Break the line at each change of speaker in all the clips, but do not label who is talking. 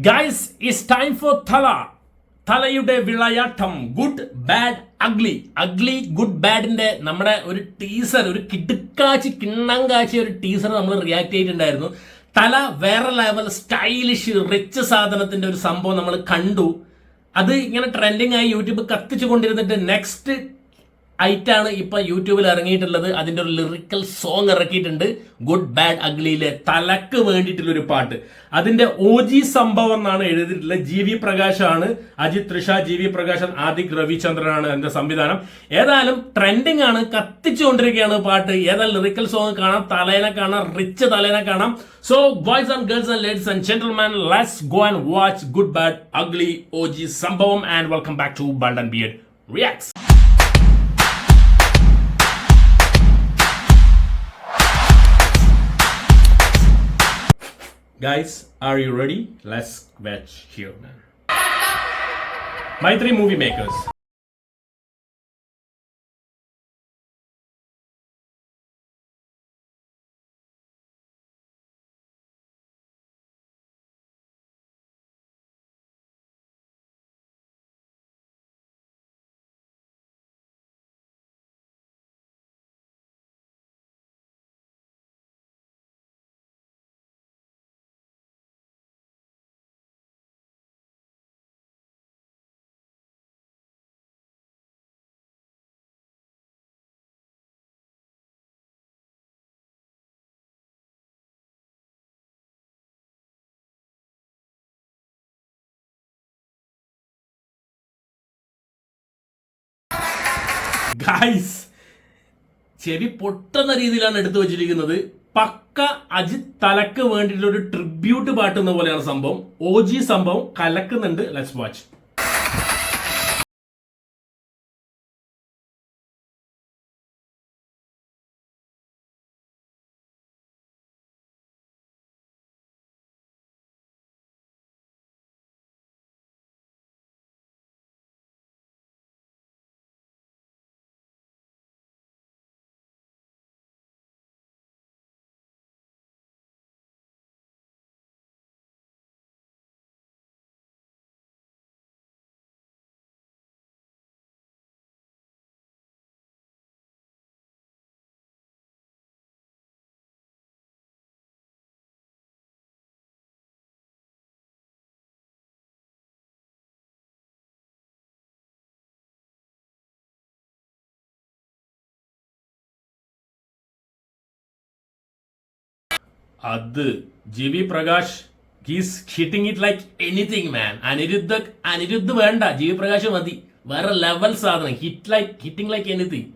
Guys it's time for തലയുടെ വിളയാട്ടം. Good bad ugly. Good ബാഡിന്റെ നമ്മുടെ ഒരു ടീസർ, ഒരു കിണ്ണങ്കാച്ചി ഒരു ടീസർ നമ്മൾ റിയാക്ട് ചെയ്തിട്ടുണ്ടായിരുന്നു. തല വേറെ ലെവൽ സ്റ്റൈലിഷ് റിച്ച് സാധനത്തിന്റെ ഒരു സംഭവം നമ്മൾ കണ്ടു. അത് ഇങ്ങനെ ട്രെൻഡിങ് ആയി യൂട്യൂബ് കത്തിച്ചു കൊണ്ടിരുന്നിട്ട് നെക്സ്റ്റ് ഐറ്റാണ് ഇപ്പൊ യൂട്യൂബിൽ ഇറങ്ങിയിട്ടുള്ളത്. അതിന്റെ ഒരു ലിറിക്കൽ സോങ് ഇറക്കിയിട്ടുണ്ട്. ഗുഡ് ബാഡ് അഗ്ലിയിലെ തലക്ക് വേണ്ടിയിട്ടുള്ള ഒരു പാട്ട്. അതിന്റെ OG സംഭവം എന്നാണ് എഴുതിയിട്ടുള്ളത്. GV പ്രകാശാണ്, അജിത് തൃഷ, GV പ്രകാശൻ, ആദിക് രവിചന്ദ്രനാണ് എന്റെ സംവിധാനം. ഏതായാലും ട്രെൻഡിങ് ആണ്, കത്തിച്ചുകൊണ്ടിരിക്കുകയാണ് പാട്ട്. ഏതായാലും ലിറിക്കൽ സോങ് കാണാം, തലേനെ കാണാം, റിച്ച് തലേനെ കാണാം. So boys and girls and ladies and gentleman, let's go and watch good bad ugly OG സംഭവം. And welcome back to bald and beard reacts. Guys, are you ready? Let's watch here, man. My three movie makers. Guys, ചെവി പൊട്ടുന്ന രീതിയിലാണ് എടുത്തു വെച്ചിരിക്കുന്നത്. പക്ക അജിത് തലക്ക് വേണ്ടിയിട്ടുള്ള ഒരു tribute പാട്ടുന്ന പോലെയാണ് സംഭവം. OG സംഭവം കലക്കുന്നുണ്ട്. Let's watch. അത് GV Prakash he's hitting it like anything man. Anirudh വേണ്ട, GV പ്രകാശ് മതി. വേറെ ലെവൽ സാധനം. Hitting like anything.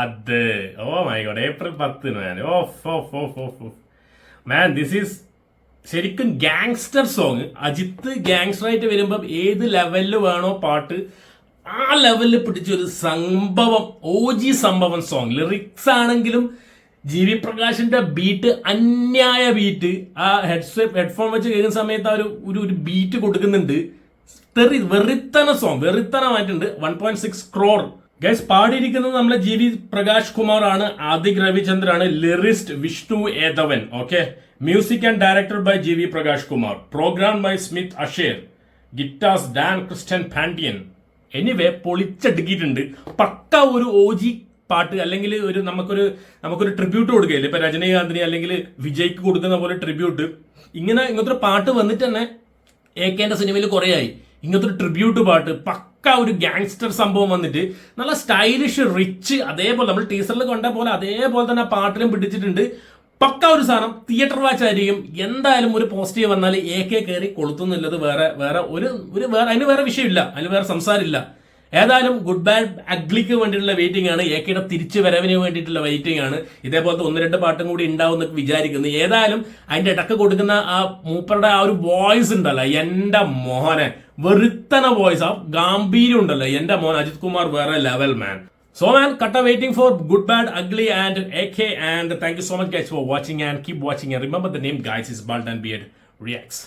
അത് my god, April 10 man. Man, this is ശരിക്കും ഗാങ്സ്റ്റർ സോങ്. അജിത്ത് ഗാങ്സ്റ്റർ ആയിട്ട് വരുമ്പം ഏത് ലെവലിൽ വേണോ പാട്ട് ആ ലെവലിൽ പിടിച്ചൊരു സംഭവം. OG സംഭവം സോങ്. ലിറിക്സ് ആണെങ്കിലും ജി.വി. പ്രകാശിന്റെ ബീറ്റ് അന്യായ ബീറ്റ്. ആ ഹെഡ്ഫോൺ വെച്ച് കേൾക്കുന്ന സമയത്ത് ആ ഒരു ബീറ്റ് കൊടുക്കുന്നുണ്ട്. വെറിത്തനമായിട്ടുണ്ട്. 1.6 crore ഗൈസ്. പാടിയിരിക്കുന്നത് നമ്മളെ ജി.വി. പ്രകാശ് കുമാർ ആണ്, ആദിക് രവിചന്ദ്രാണ്, lyricist Vishnu Edavan. Okay, music and director by G V. Prakash Kumar, program by Smith Asher, guitars Dan Christian Pandian. Anyway പൊളിച്ചടുക്കിയിട്ടുണ്ട്. പക്ക ഒരു OG പാട്ട്, അല്ലെങ്കിൽ നമുക്കൊരു ട്രിബ്യൂട്ട് കൊടുക്കുകയില്ല. ഇപ്പൊ രജനീകാന്തിന് അല്ലെങ്കിൽ വിജയ്ക്ക് കൊടുക്കുന്ന പോലെ ട്രിബ്യൂട്ട്. ഇങ്ങനത്തെ ഒരു പാട്ട് വന്നിട്ട് തന്നെ AK-ന്റെ സിനിമയിൽ കുറേ ആയി. ഇങ്ങനത്തെ ഒരു ട്രിബ്യൂട്ട് പാട്ട്, പക്ക ഒരു ഗാങ്സ്റ്റർ സംഭവം വന്നിട്ട് നല്ല സ്റ്റൈലിഷ് റിച്ച്, അതേപോലെ നമ്മൾ ടീസറിൽ കണ്ട പോലെ അതേപോലെ തന്നെ പാട്ടിലും പിടിച്ചിട്ടുണ്ട്. പക്ക ഒരു സാധനം. തിയേറ്റർ വാച്ച് ആയിരിക്കും. എന്തായാലും ഒരു പോസിറ്റീവ് വന്നാൽ AK കയറി കൊളുത്തുന്നില്ലത് അതിന് വേറെ വിഷയമില്ല, അതിന് വേറെ സംസാരമില്ല. ഏതായാലും ഗുഡ് ബാഡ് അഗ്ലിക്ക് വേണ്ടിയിട്ടുള്ള വെയിറ്റിംഗ് ആണ്. AK-യുടെ തിരിച്ചു വരവിന് വേണ്ടിയിട്ടുള്ള വെയിറ്റിംഗ് ആണ്. ഇതേപോലത്തെ 1-2 പാട്ടും കൂടി ഉണ്ടാവും എന്നൊക്കെ വിചാരിക്കുന്നു. ഏതായാലും അതിന്റെ ഇടക്ക് കൊടുക്കുന്ന ആ മൂപ്പറുടെ ആ ഒരു വോയിസ് ഉണ്ടല്ലോ, എന്റെ മോഹനെ വെറുത്തന വോയിസ്, ആ ഗാംഭീര്യം ഉണ്ടല്ലോ, എന്റെ മോൻ അജിത് കുമാർ വേറെ level man. So man, Katta waiting for Good Bad Ugly and AK, and thank you so much guys for watching, and keep watching, and remember the name guys is Bald and Beard Reacts.